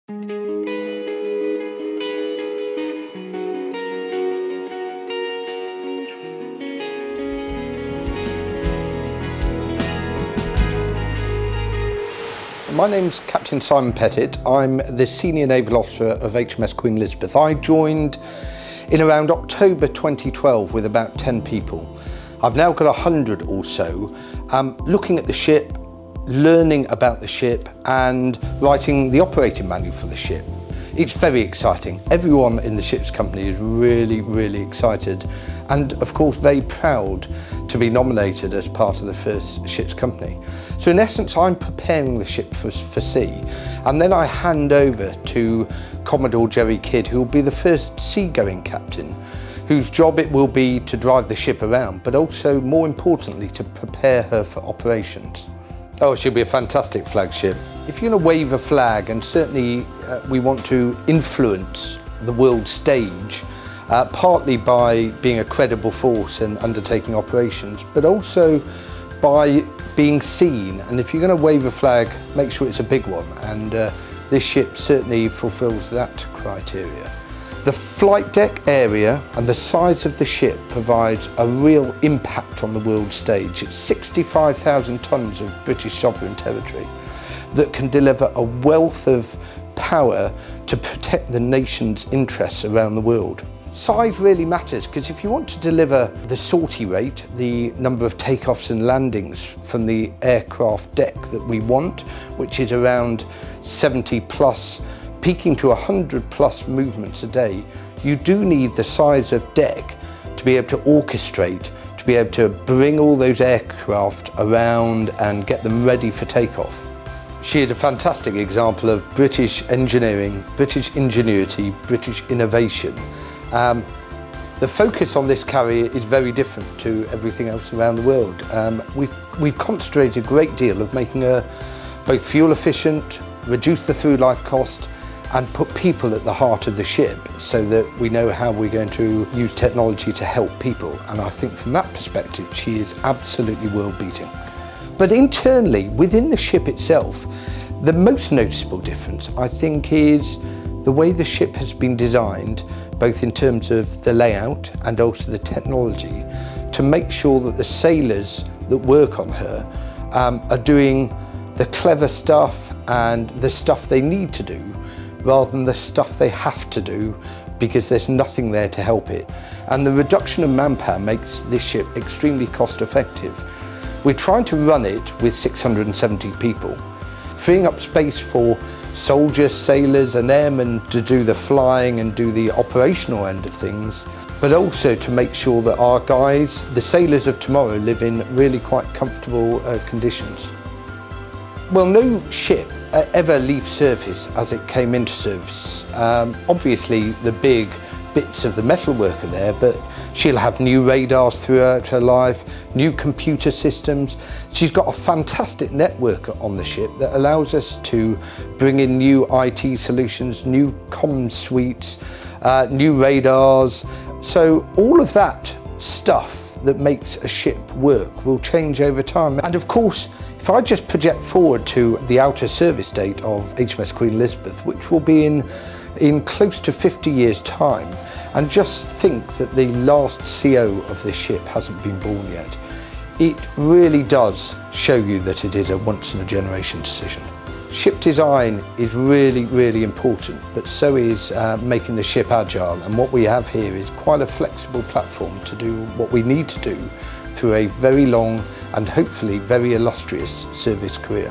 My name's Captain Simon Petitt. I'm the Senior Naval Officer of HMS Queen Elizabeth. I joined in around October 2012 with about 10 people. I've now got 100 or so, looking at the ship, learning about the ship and writing the operating manual for the ship. It's very exciting. Everyone in the ship's company is really excited and of course very proud to be nominated as part of the first ship's company. So in essence I'm preparing the ship for sea, and then I hand over to Commodore Jerry Kidd, who will be the first seagoing captain, whose job it will be to drive the ship around, but also more importantly to prepare her for operations. Oh, she'll be a fantastic flagship. If you're going to wave a flag, and certainly we want to influence the world stage, partly by being a credible force and undertaking operations, but also by being seen. And if you're going to wave a flag, make sure it's a big one. And this ship certainly fulfills that criteria. The flight deck area and the size of the ship provides a real impact on the world stage. It's 65,000 tonnes of British sovereign territory that can deliver a wealth of power to protect the nation's interests around the world. Size really matters, because if you want to deliver the sortie rate, the number of takeoffs and landings from the aircraft deck that we want, which is around 70 plus, peaking to 100 plus movements a day, you do need the size of deck to be able to orchestrate, to be able to bring all those aircraft around and get them ready for takeoff. She is a fantastic example of British engineering, British ingenuity, British innovation. The focus on this carrier is very different to everything else around the world. We've concentrated a great deal of making her both fuel efficient, reduce the through life cost, and put people at the heart of the ship so that we know how we're going to use technology to help people. And I think from that perspective, she is absolutely world-beating. But internally, within the ship itself, the most noticeable difference, I think, is the way the ship has been designed, both in terms of the layout and also the technology, to make sure that the sailors that work on her are doing the clever stuff and the stuff they need to do, rather than the stuff they have to do because there's nothing there to help it. And the reduction of manpower makes this ship extremely cost effective. We're trying to run it with 670 people, freeing up space for soldiers, sailors and airmen to do the flying and do the operational end of things, but also to make sure that our guys, the sailors of tomorrow, live in really quite comfortable conditions. Well, no ship ever leaves service as it came into service. Obviously the big bits of the metalwork are there, but she'll have new radars throughout her life, new computer systems. She's got a fantastic network on the ship that allows us to bring in new IT solutions, new comm suites, new radars. So all of that stuff that makes a ship work will change over time. And of course, if I just project forward to the outer service date of HMS Queen Elizabeth, which will be in close to 50 years' time, and just think that the last CO of this ship hasn't been born yet, it really does show you that it is a once-in-a-generation decision. Ship design is really important, but so is making the ship agile, and what we have here is quite a flexible platform to do what we need to do through a very long and hopefully very illustrious service career.